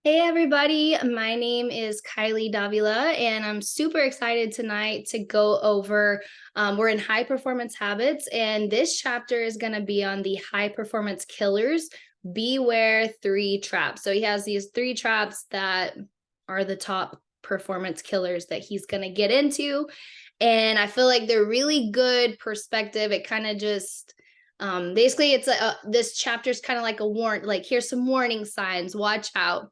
Hey everybody, my name is Kylie Davila, and I'm super excited tonight to go over. We're in high performance habits, and this chapter is going to be on the high performance killers. Beware three traps. So he has these three traps that are the top performance killers that he's going to get into. And I feel like they're really good perspective. It kind of just basically it's this chapter is kind of like a warn, like here's some warning signs, watch out.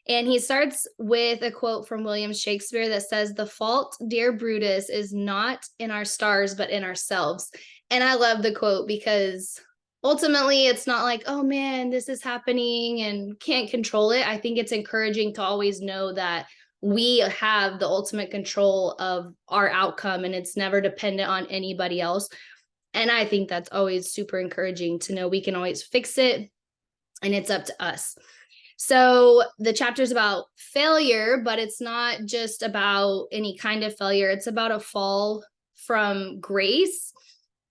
And he starts with a quote from William Shakespeare that says, "The fault, dear Brutus, is not in our stars, but in ourselves." And I love the quote because ultimately it's not like, oh man, this is happening and can't control it. I think it's encouraging to always know that we have the ultimate control of our outcome and it's never dependent on anybody else. And I think that's always super encouraging to know we can always fix it and it's up to us. So the chapter is about failure, but it's not just about any kind of failure. It's about a fall from grace.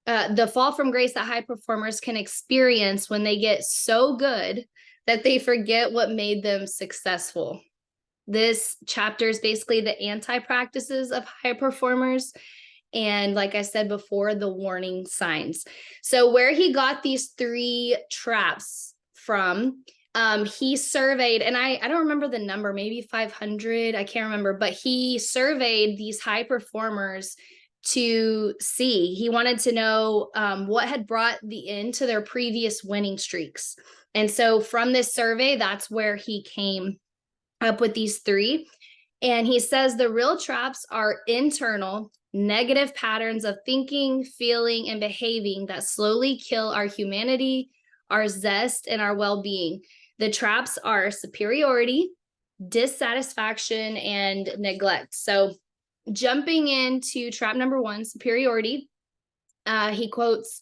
The fall from grace that high performers can experience when they get so good that they forget what made them successful. This chapter is basically the anti-practices of high performers. And like I said before, the warning signs. So where he got these three traps from, he surveyed, and I don't remember the number, maybe 500, I can't remember, but he surveyed these high performers to see. He wanted to know what had brought the end to their previous winning streaks. And so from this survey, that's where he came up with these three. And he says the real traps are internal, negative patterns of thinking, feeling, and behaving that slowly kill our humanity, our zest, and our well being. The traps are superiority, dissatisfaction, and neglect. So, jumping into trap number one, superiority, he quotes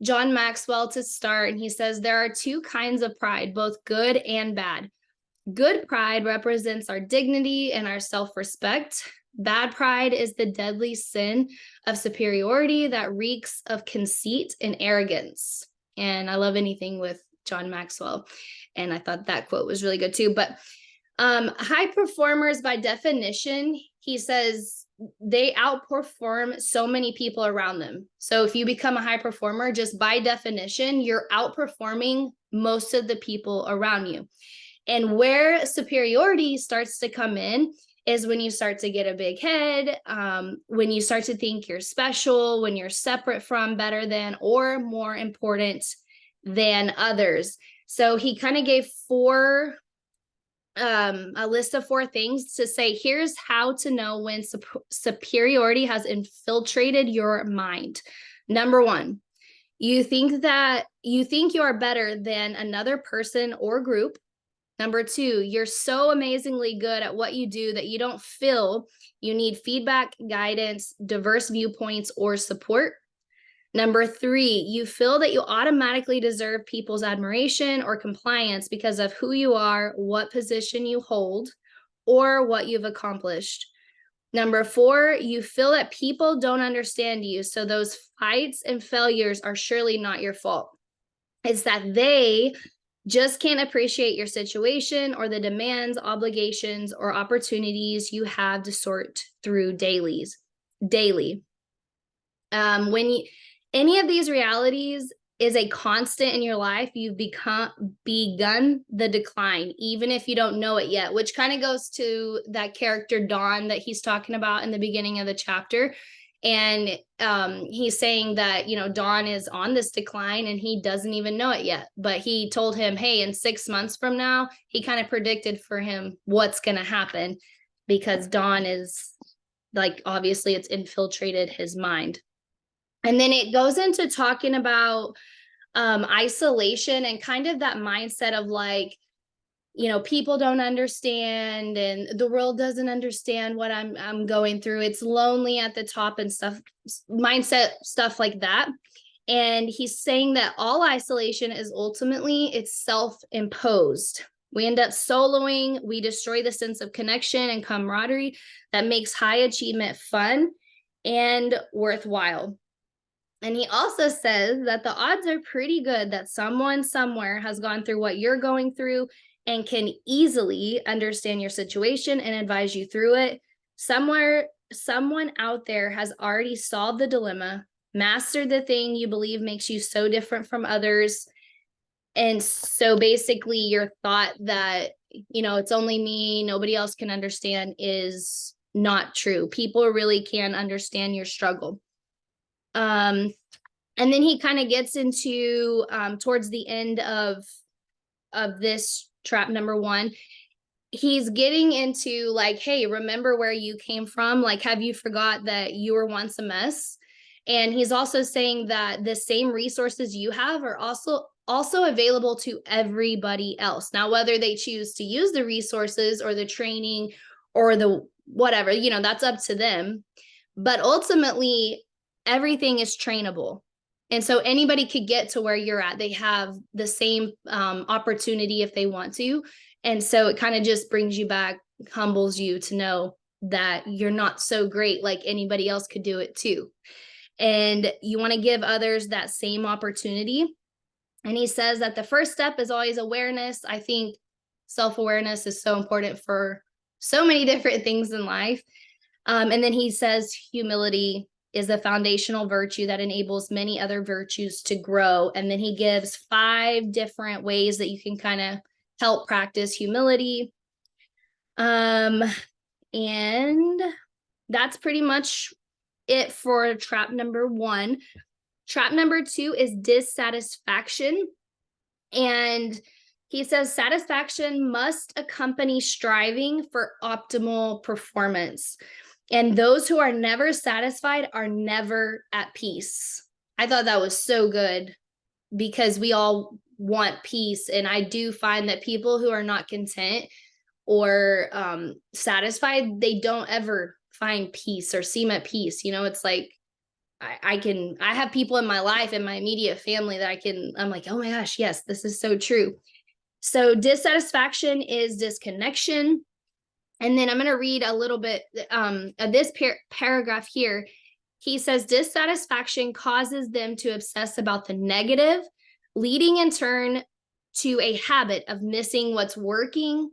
John Maxwell to start, and he says, "There are two kinds of pride, both good and bad. Good pride represents our dignity and our self-respect. Bad pride is the deadly sin of superiority that reeks of conceit and arrogance." And I love anything with John Maxwell. And I thought that quote was really good too. But high performers, by definition, he says they outperform so many people around them. So if you become a high performer, just by definition, you're outperforming most of the people around you. And where superiority starts to come in is when you start to get a big head, when you start to think you're special, when you're separate from, better than, or more important than others. So he kind of gave a list of four things to say, here's how to know when superiority has infiltrated your mind. Number one, you think you are better than another person or group. Number two, you're so amazingly good at what you do that you don't feel you need feedback, guidance, diverse viewpoints, or support. Number three, you feel that you automatically deserve people's admiration or compliance because of who you are, what position you hold, or what you've accomplished. Number four, you feel that people don't understand you, so those fights and failures are surely not your fault. It's that they just can't appreciate your situation or the demands, obligations, or opportunities you have to sort through daily. When any of these realities is a constant in your life, you've begun the decline, even if you don't know it yet, which kind of goes to that character Don that he's talking about in the beginning of the chapter. And he's saying that, Don is on this decline and he doesn't even know it yet. But he told him, hey, in 6 months from now, he kind of predicted for him what's going to happen because Don is like, obviously it's infiltrated his mind. And then it goes into talking about isolation and kind of that mindset of like, people don't understand and the world doesn't understand what I'm going through. It's lonely at the top and stuff, mindset stuff like that. And he's saying that all isolation is ultimately it's self-imposed. We end up soloing, we destroy the sense of connection and camaraderie that makes high achievement fun and worthwhile. And he also says that the odds are pretty good that someone somewhere has gone through what you're going through and can easily understand your situation and advise you through it. Someone out there has already solved the dilemma, mastered the thing you believe makes you so different from others. And so basically your thought that, it's only me, nobody else can understand is not true. People really can understand your struggle. And then he kind of gets into towards the end of this trap number 1, he's getting into like, hey, remember where you came from? Like, have you forgot that you were once a mess? And he's also saying that the same resources you have are also available to everybody else. Now, whether they choose to use the resources or the training or the whatever, that's up to them. But ultimately, everything is trainable. And so anybody could get to where you're at. They have the same opportunity if they want to. And so it kind of just brings you back, humbles you to know that you're not so great, like anybody else could do it too. And you want to give others that same opportunity. And he says that the first step is always awareness. I think self-awareness is so important for so many different things in life. And then he says humility is a foundational virtue that enables many other virtues to grow. And then he gives 5 different ways that you can kind of help practice humility. And that's pretty much it for trap number 1. Trap number 2 is dissatisfaction. And he says satisfaction must accompany striving for optimal performance. And those who are never satisfied are never at peace. I thought that was so good because we all want peace. And I do find that people who are not content or satisfied, they don't ever find peace or seem at peace. It's like, I have people in my life, in my immediate family that I'm like, oh my gosh, yes, this is so true. So dissatisfaction is disconnection. And then I'm going to read a little bit of this paragraph here. He says dissatisfaction causes them to obsess about the negative, leading in turn to a habit of missing what's working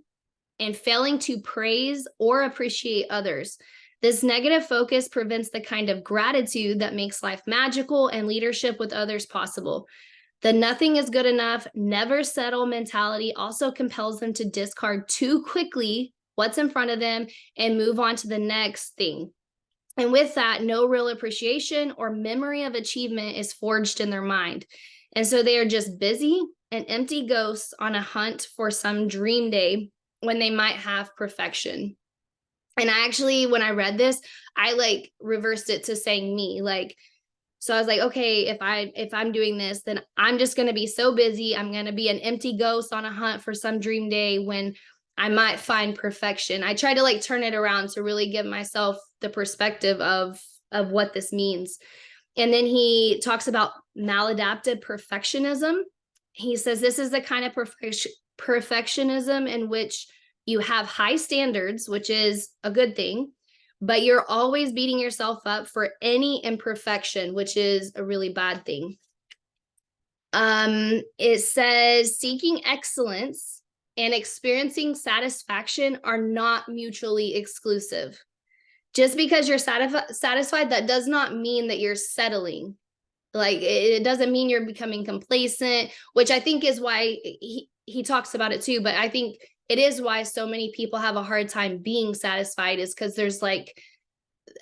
and failing to praise or appreciate others. This negative focus prevents the kind of gratitude that makes life magical and leadership with others possible. The nothing is good enough, never settle mentality also compels them to discard too quickly what's in front of them and move on to the next thing. And with that, no real appreciation or memory of achievement is forged in their mind. And so they are just busy and empty ghosts on a hunt for some dream day when they might have perfection. And I actually, when I read this, I like reversed it to saying me, like, so I was like, okay, if I'm doing this, then I'm just going to be so busy. I'm going to be an empty ghost on a hunt for some dream day when I might find perfection. I try to like turn it around to really give myself the perspective of what this means. And then he talks about maladaptive perfectionism. He says this is the kind of perfectionism in which you have high standards, which is a good thing, but you're always beating yourself up for any imperfection, which is a really bad thing. It says seeking excellence and experiencing satisfaction are not mutually exclusive. Just because you're satisfied, that does not mean that you're settling. Like it doesn't mean you're becoming complacent, which I think is why he talks about it too. But I think it is why so many people have a hard time being satisfied, is because there's like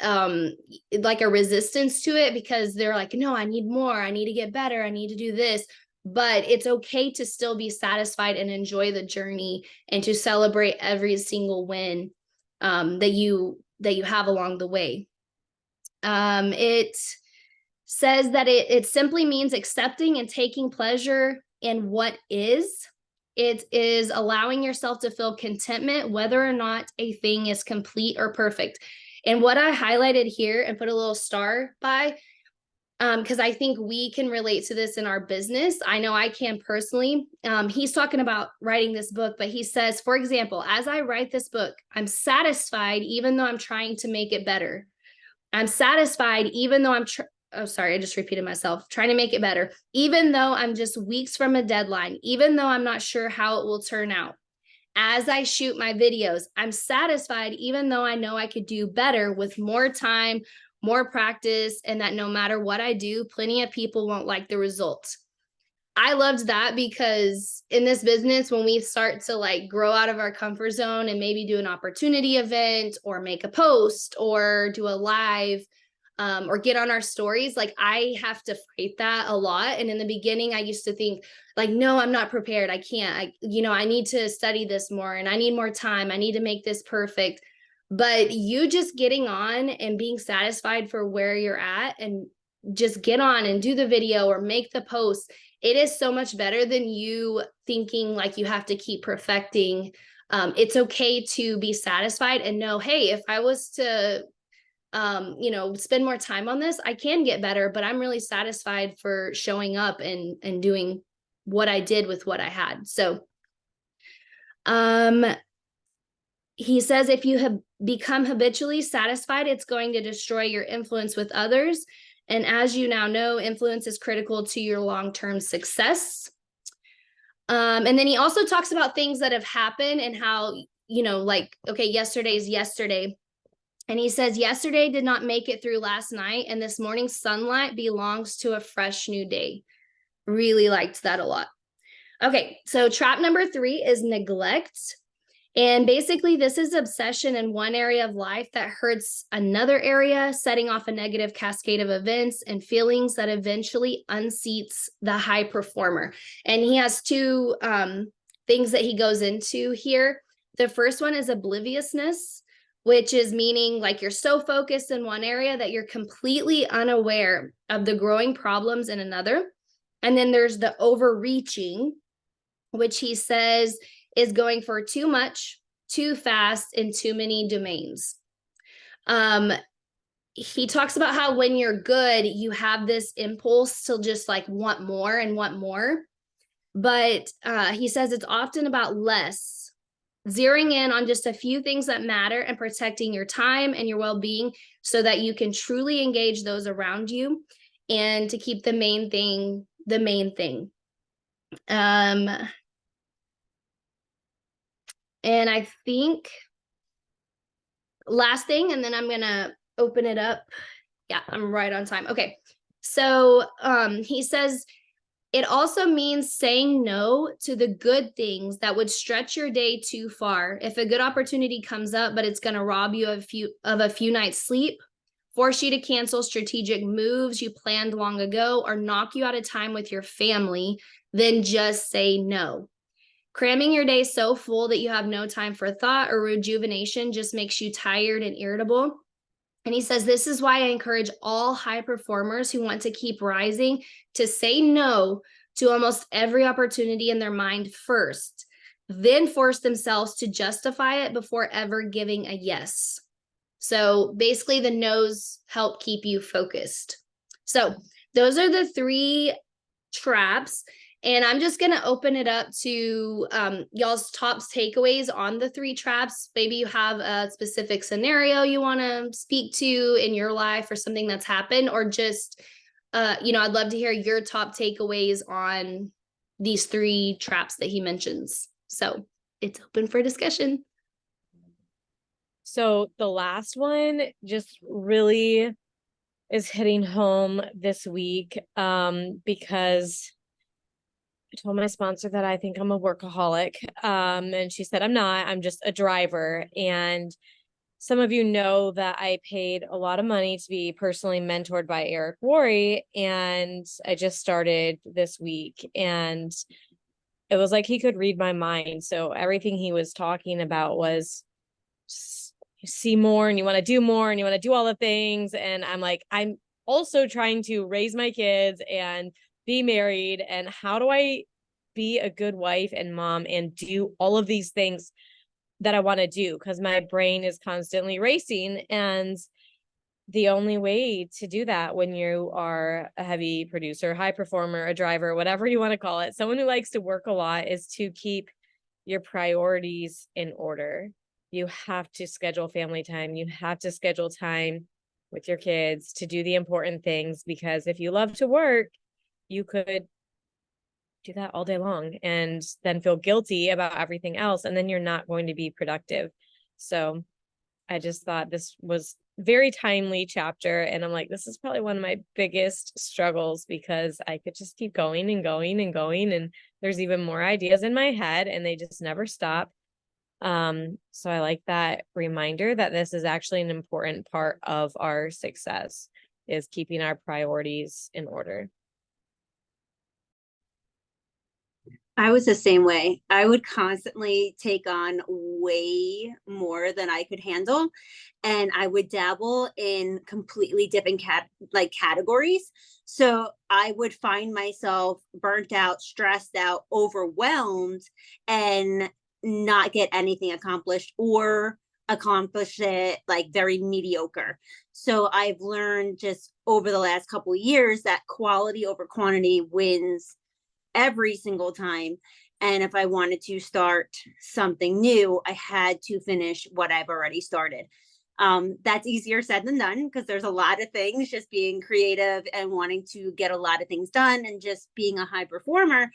a resistance to it, because they're like, no, I need more. I need to get better. I need to do this. But it's okay to still be satisfied and enjoy the journey and to celebrate every single win that you have along the way. It says that it simply means accepting and taking pleasure in what is. It is allowing yourself to feel contentment, whether or not a thing is complete or perfect. And what I highlighted here and put a little star by, because I think we can relate to this in our business. I know I can personally. He's talking about writing this book, but he says, for example, as I write this book, I'm satisfied even though I'm trying to make it better. I'm satisfied even though I just repeated myself, trying to make it better, even though I'm just weeks from a deadline, even though I'm not sure how it will turn out. as I shoot my videos. I'm satisfied, even though I know I could do better with more time, more practice, and that no matter what I do, plenty of people won't like the result. I loved that because in this business, when we start to like grow out of our comfort zone and maybe do an opportunity event or make a post or do a live, or get on our stories, like I have to fight that a lot. And in the beginning, I used to think like, no, I'm not prepared. I can't, I need to study this more and I need more time. I need to make this perfect. But you just getting on and being satisfied for where you're at and just get on and do the video or make the post, it is so much better than you thinking like you have to keep perfecting. It's okay to be satisfied and know, hey, if I was to spend more time on this, I can get better, but I'm really satisfied for showing up and doing what I did with what I had. So he says, if you have become habitually satisfied, it's going to destroy your influence with others. And as you now know, influence is critical to your long-term success. And then he also talks about things that have happened and how, like, okay, yesterday's yesterday. And he says, yesterday did not make it through last night, and this morning's sunlight belongs to a fresh new day. Really liked that a lot. Okay, so trap number 3 is neglect. And basically, this is obsession in one area of life that hurts another area, setting off a negative cascade of events and feelings that eventually unseats the high performer. And he has 2 things that he goes into here. The first one is obliviousness, which is meaning like you're so focused in one area that you're completely unaware of the growing problems in another. And then there's the overreaching, which he says is going for too much, too fast, in too many domains. He talks about how when you're good, you have this impulse to just like want more and want more. But he says it's often about less, zeroing in on just a few things that matter and protecting your time and your well-being so that you can truly engage those around you and to keep the main thing the main thing. And I think last thing, and then I'm going to open it up. Yeah, I'm right on time. Okay. So he says, it also means saying no to the good things that would stretch your day too far. If a good opportunity comes up, but it's going to rob you of a few nights sleep, force you to cancel strategic moves you planned long ago, or knock you out of time with your family, then just say no. Cramming your day so full that you have no time for thought or rejuvenation just makes you tired and irritable. And he says, this is why I encourage all high performers who want to keep rising to say no to almost every opportunity in their mind first, then force themselves to justify it before ever giving a yes. So basically the no's help keep you focused. So those are the 3 traps. And I'm just going to open it up to y'all's top takeaways on the 3 traps. Maybe you have a specific scenario you want to speak to in your life or something that's happened, or just, I'd love to hear your top takeaways on these 3 traps that he mentions. So it's open for discussion. So the last one just really is hitting home this week because I told my sponsor that I think I'm a workaholic. And she said, I'm not, I'm just a driver. And some of you know that I paid a lot of money to be personally mentored by Eric Worre. And I just started this week, and it was like he could read my mind. So everything he was talking about was you see more and you want to do more and you want to do all the things. And I'm like, I'm also trying to raise my kids and be married, and how do I be a good wife and mom and do all of these things that I want to do, because my brain is constantly racing. And the only way to do that when you are a heavy producer, high performer, a driver, whatever you want to call it, someone who likes to work a lot, is to keep your priorities in order. You have to schedule family time. You have to schedule time with your kids to do the important things, because if you love to work, you could do that all day long and then feel guilty about everything else. And then you're not going to be productive. So I just thought this was very timely chapter. And I'm like, this is probably one of my biggest struggles because I could just keep going and going and going. And there's even more ideas in my head and they just never stop. So I like that reminder that this is actually an important part of our success, is keeping our priorities in order. I was the same way. I would constantly take on way more than I could handle. And I would dabble in completely different categories. So I would find myself burnt out, stressed out, overwhelmed, and not get anything accomplished, or accomplish it like very mediocre. So I've learned just over the last couple of years that quality over quantity wins every single time. And if I wanted to start something new, I had to finish what I've already started. That's easier said than done because there's a lot of things, just being creative and wanting to get a lot of things done and just being a high performer.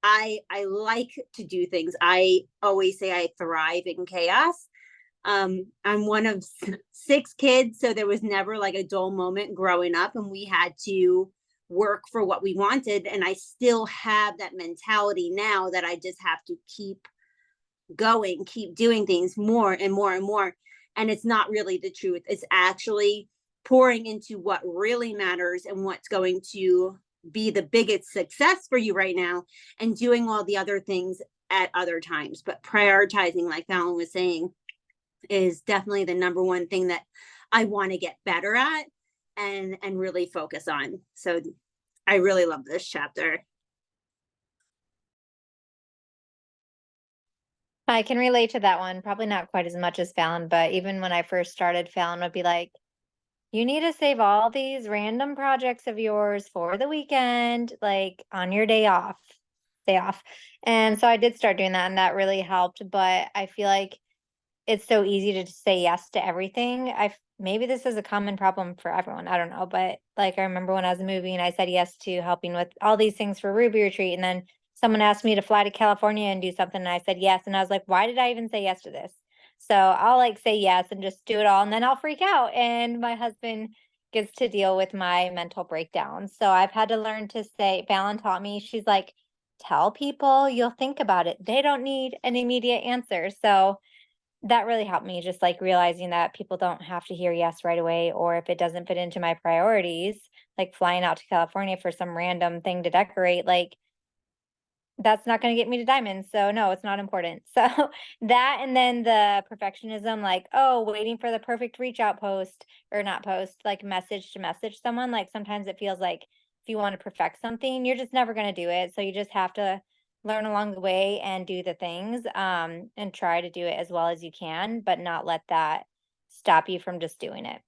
I like to do things. I always say I thrive in chaos. I'm one of 6 kids, so there was never like a dull moment growing up, and we had to work for what we wanted. And I still have that mentality now, that I just have to keep going, keep doing things more and more and more. And it's not really the truth. It's actually pouring into what really matters and what's going to be the biggest success for you right now, and doing all the other things at other times. But prioritizing, like Fallon was saying, is definitely the number one thing that I want to get better at and really focus on. So I really love this chapter. I can relate to that one. Probably not quite as much as Fallon, but even when I first started, Fallon would be like, you need to save all these random projects of yours for the weekend, like on your day off. And so I did start doing that, and that really helped. But I feel like it's so easy to just say yes to everything. Maybe this is a common problem for everyone. I don't know. But like, I remember when I was moving, I said yes to helping with all these things for Ruby Retreat. And then someone asked me to fly to California and do something, and I said yes. And I was like, why did I even say yes to this? So I'll like say yes and just do it all, and then I'll freak out. And my husband gets to deal with my mental breakdowns. So I've had to learn to say, Fallon taught me, she's like, tell people you'll think about it. They don't need an immediate answer. So that really helped me, just like realizing that people don't have to hear yes right away, or if it doesn't fit into my priorities, like flying out to California for some random thing to decorate, like that's not going to get me to diamonds. So no, it's not important. So that, and then the perfectionism, like, oh, waiting for the perfect reach out post, or not post, like message to message someone. Like sometimes it feels like if you want to perfect something, you're just never going to do it. So you just have to learn along the way and do the things, and try to do it as well as you can, but not let that stop you from just doing it.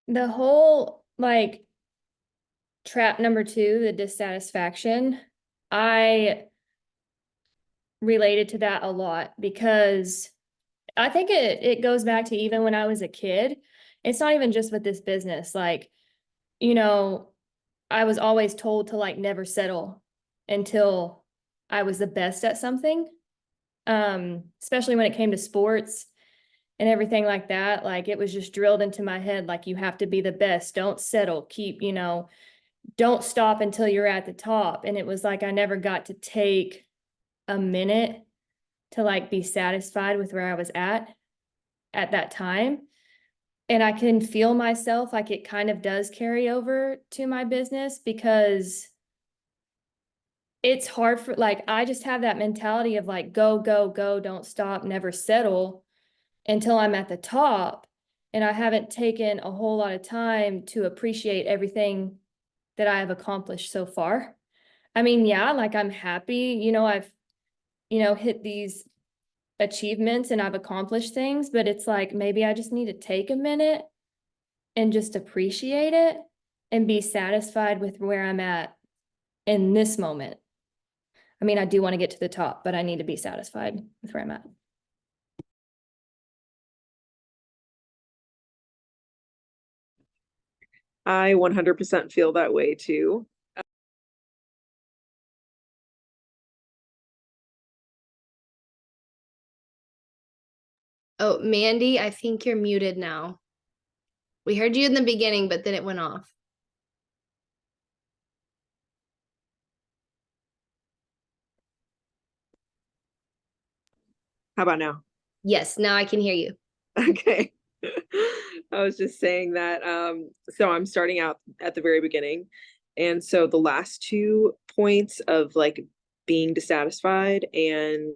The whole like trap number 2, the dissatisfaction, I related to that a lot because I think it goes back to even when I was a kid. It's not even just with this business. Like, you know, I was always told to like never settle until I was the best at something. Especially when it came to sports and everything like that. Like it was just drilled into my head, like you have to be the best, don't settle, keep, don't stop until you're at the top. And it was like I never got to take a minute to like be satisfied with where I was at that time. And I can feel myself like it kind of does carry over to my business, because it's hard for, like, I just have that mentality of like, go, go, go, don't stop, never settle until I'm at the top. And I haven't taken a whole lot of time to appreciate everything that I have accomplished so far. I mean, yeah, like I'm happy, I've, hit these achievements and I've accomplished things, but it's like, maybe I just need to take a minute and just appreciate it and be satisfied with where I'm at in this moment. I mean, I do want to get to the top, but I need to be satisfied with where I'm at. I 100% feel that way too. Oh, Mandy, I think you're muted now. We heard you in the beginning, but then it went off. How about now? Yes, now I can hear you. Okay. I was just saying that so I'm starting out at the very beginning. And so the last 2 points of like being dissatisfied and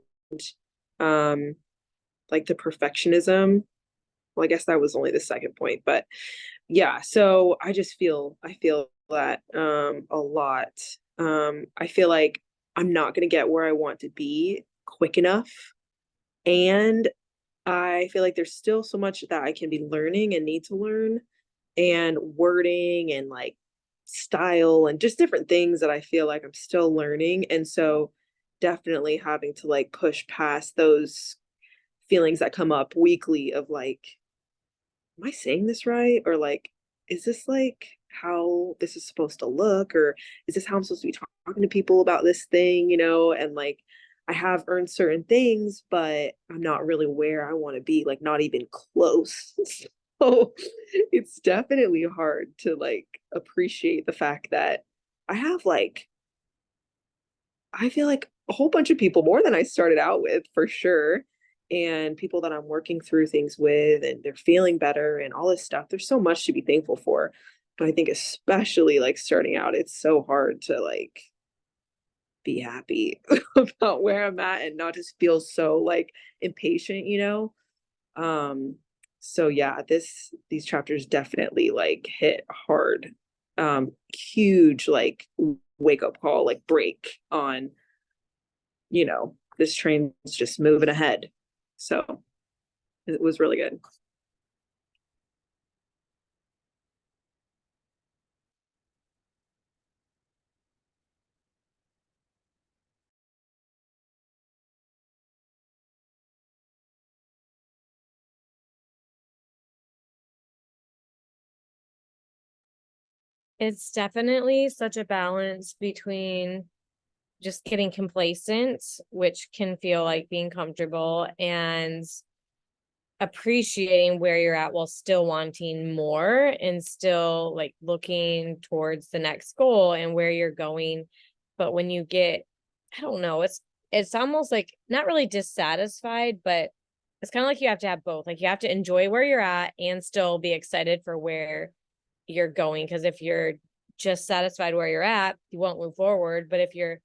like the perfectionism, well, I guess that was only the second point, but yeah, so I feel that a lot. I feel like I'm not going to get where I want to be quick enough, and I feel like there's still so much that I can be learning and need to learn, and wording and like style and just different things that I feel like I'm still learning. And so definitely having to like push past those feelings that come up weekly of like, am I saying this right? Or like, is this like how this is supposed to look? Or is this how I'm supposed to be talking to people about this thing, you know? And like, I have earned certain things, but I'm not really where I want to be, like, not even close. So it's definitely hard to like appreciate the fact that I have like, I feel like a whole bunch of people more than I started out with for sure. And people that I'm working through things with and they're feeling better and all this stuff. There's so much to be thankful for. But I think especially like starting out, it's so hard to like be happy about where I'm at and not just feel so like impatient, you know? So yeah, these chapters definitely like hit hard. Huge like wake up call, like break on, you know, this train's just moving ahead. So it was really good. It's definitely such a balance between just getting complacent, which can feel like being comfortable, and appreciating where you're at while still wanting more and still like looking towards the next goal and where you're going. But when you get, I don't know, it's almost like not really dissatisfied, but it's kind of like you have to have both. Like you have to enjoy where you're at and still be excited for where you're going. Because if you're just satisfied where you're at, you won't move forward. But if you're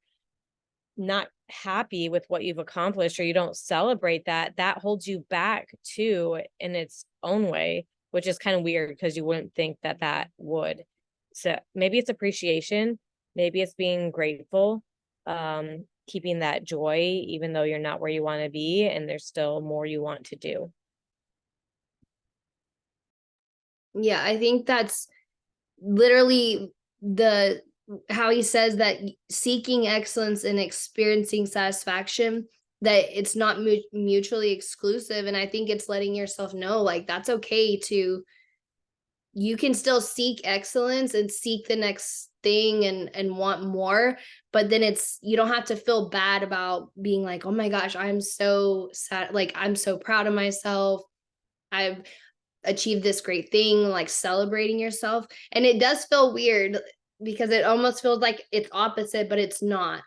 not happy with what you've accomplished or you don't celebrate that, that holds you back too in its own way, which is kind of weird because you wouldn't think that that would. So maybe it's appreciation, maybe it's being grateful, keeping that joy even though you're not where you want to be and there's still more you want to do. Yeah, I think that's literally the how he says that seeking excellence and experiencing satisfaction, that it's not mutually exclusive. And I think it's letting yourself know like that's okay to, you can still seek excellence and seek the next thing and want more, but then it's, you don't have to feel bad about being like, oh my gosh, I'm so sad, like I'm so proud of myself, I've achieved this great thing, like celebrating yourself. And it does feel weird because it almost feels like it's opposite, but it's not.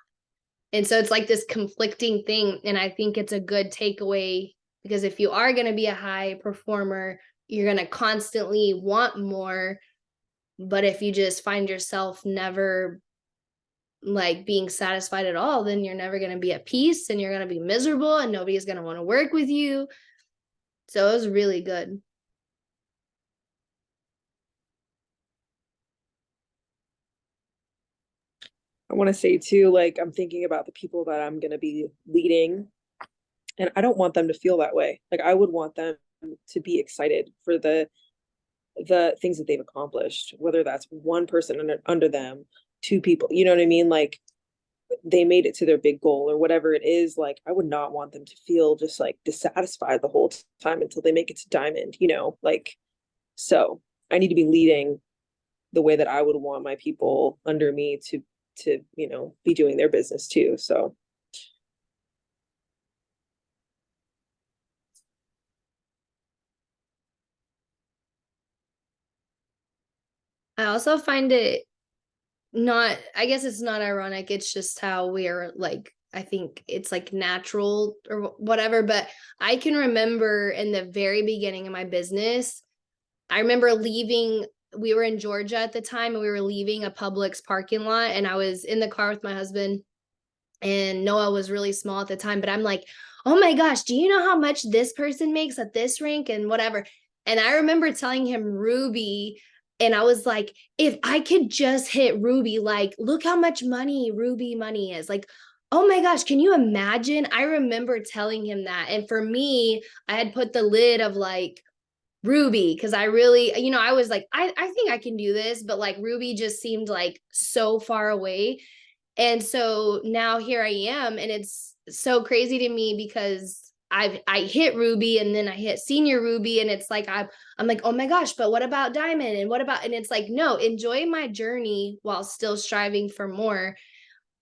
And so it's like this conflicting thing. And I think it's a good takeaway because if you are going to be a high performer, you're going to constantly want more. But if you just find yourself never like being satisfied at all, then you're never going to be at peace and you're going to be miserable and nobody's going to want to work with you. So it was really good. I want to say too, like, I'm thinking about the people that I'm going to be leading, and I don't want them to feel that way. Like, I would want them to be excited for the things that they've accomplished, whether that's one person under them, 2 people, you know what I mean? Like, they made it to their big goal or whatever it is. Like, I would not want them to feel just like dissatisfied the whole time until they make it to diamond, you know? Like, so I need to be leading the way that I would want my people under me to, you know, be doing their business too. So I also find it not, I guess it's not ironic. It's just how we are, like, I think it's like natural or whatever. But I can remember in the very beginning of my business, I remember leaving, we were in Georgia at the time, and we were leaving a Publix parking lot, and I was in the car with my husband, and Noah was really small at the time, but I'm like, oh my gosh, do you know how much this person makes at this rank and whatever? And I remember telling him Ruby, and I was like, if I could just hit Ruby, like, look how much money Ruby money is. Like, oh my gosh, can you imagine? I remember telling him that. And for me, I had put the lid of like Ruby, because I really, you know, I was like, I think I can do this, but like Ruby just seemed like so far away. And so now here I am, and it's so crazy to me because I hit Ruby, and then I hit senior Ruby, and it's like I'm like, oh my gosh, but what about diamond, and what about, and it's like, no, enjoy my journey while still striving for more.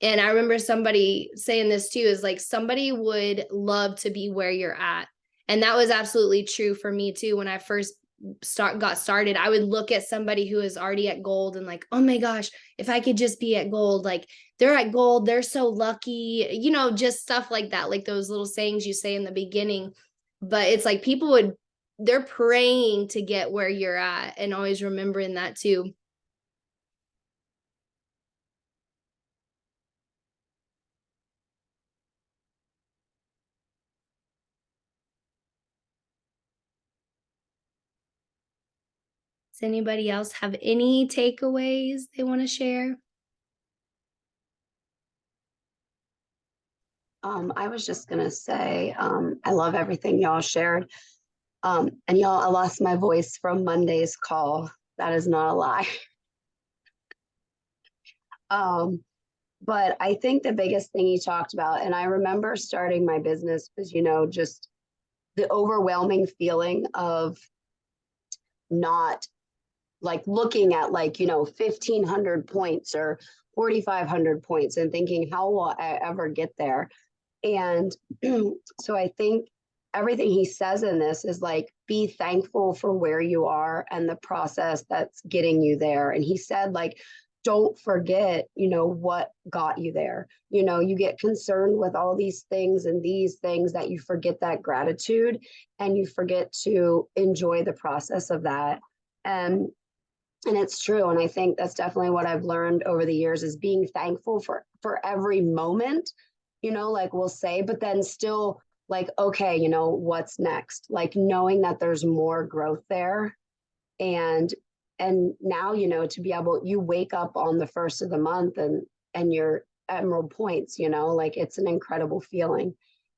And I remember somebody saying this too, is like, somebody would love to be where you're at. And that was absolutely true for me too. When I first got started, I would look at somebody who is already at gold and like, oh my gosh, if I could just be at gold, like they're at gold, they're so lucky, you know, just stuff like that, like those little sayings you say in the beginning. But it's like they're praying to get where you're at, and always remembering that too. Does anybody else have any takeaways they want to share? I was just gonna say, I love everything y'all shared. And y'all, I lost my voice from Monday's call. That is not a lie. But I think the biggest thing he talked about, and I remember starting my business, was, you know, just the overwhelming feeling of not like looking at like, you know, 1,500 points or 4,500 points and thinking, how will I ever get there? And so I think everything he says in this is like, be thankful for where you are and the process that's getting you there. And he said, like, don't forget, you know, what got you there. You know, you get concerned with all these things and these things that you forget that gratitude, and you forget to enjoy the process of that. And it's true. And I think that's definitely what I've learned over the years, is being thankful for every moment, you know, like we'll say, but then still like, okay, you know, what's next? Like knowing that there's more growth there. And now, you know, to be able, you wake up on the first of the month and you're emerald points, you know, like it's an incredible feeling.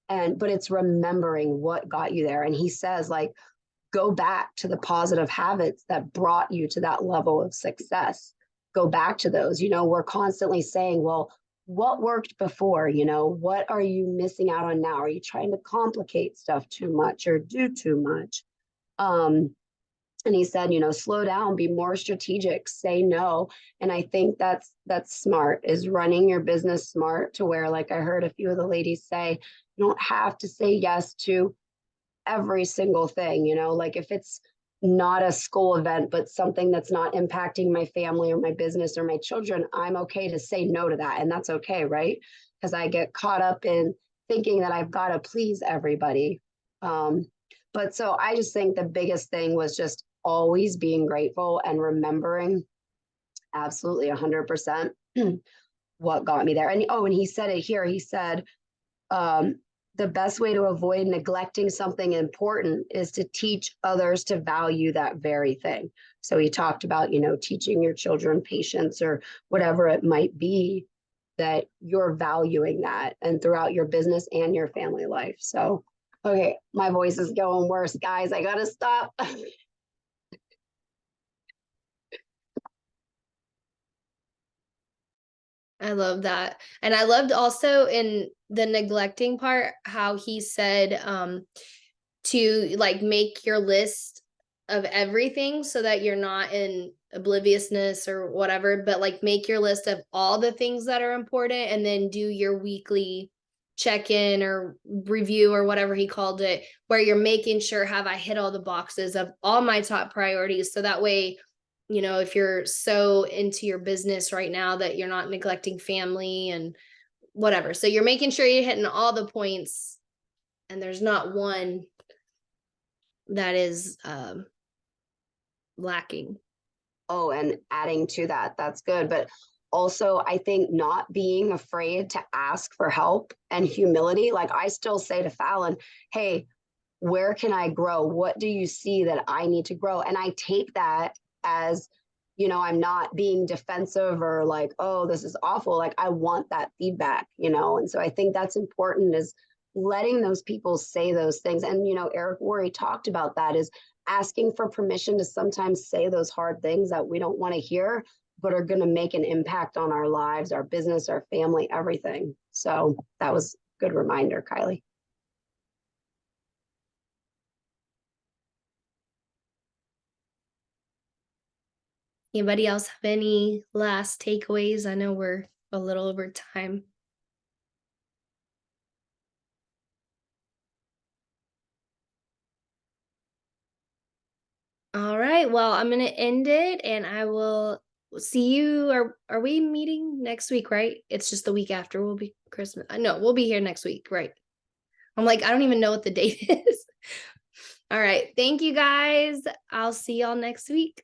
But it's remembering what got you there. And he says, like, go back to the positive habits that brought you to that level of success. Go back to those. You know, we're constantly saying, well, what worked before? You know, what are you missing out on now? Are you trying to complicate stuff too much or do too much? And he said, you know, slow down, be more strategic, say no. And I think that's smart, is running your business smart, to where, like I heard a few of the ladies say, you don't have to say yes to every single thing, you know, like if it's not a school event, but something that's not impacting my family or my business or my children, I'm okay to say no to that. And that's okay, right? Because I get caught up in thinking that I've got to please everybody. But so I just think the biggest thing was just always being grateful and remembering absolutely 100% what got me there. And and he said it here. He said, the best way to avoid neglecting something important is to teach others to value that very thing. So he talked about, you know, teaching your children patience or whatever it might be, that you're valuing that, and throughout your business and your family life. So, okay, my voice is going worse, guys. I gotta stop. I love that. And I loved also in the neglecting part how he said to like make your list of everything so that you're not in obliviousness or whatever, but like make your list of all the things that are important and then do your weekly check-in or review or whatever he called it, where you're making sure, have I hit all the boxes of all my top priorities? So that way, you know, if you're so into your business right now that you're not neglecting family and whatever. So you're making sure you're hitting all the points and there's not one that is lacking. Oh, and adding to that, that's good. But also, I think not being afraid to ask for help and humility. Like I still say to Fallon, hey, where can I grow? What do you see that I need to grow? And I take that as, you know, I'm not being defensive or like, oh, this is awful. Like I want that feedback, you know? And so I think that's important, is letting those people say those things. And, you know, Eric Worre talked about that, is asking for permission to sometimes say those hard things that we don't want to hear, but are going to make an impact on our lives, our business, our family, everything. So that was a good reminder, Kylie. Anybody else have any last takeaways? I know we're a little over time. All right, well, I'm gonna end it and I will see you. Are we meeting next week, right? It's just the week after will be Christmas. No, we'll be here next week, right? I'm like, I don't even know what the date is. All right, thank you guys. I'll see y'all next week.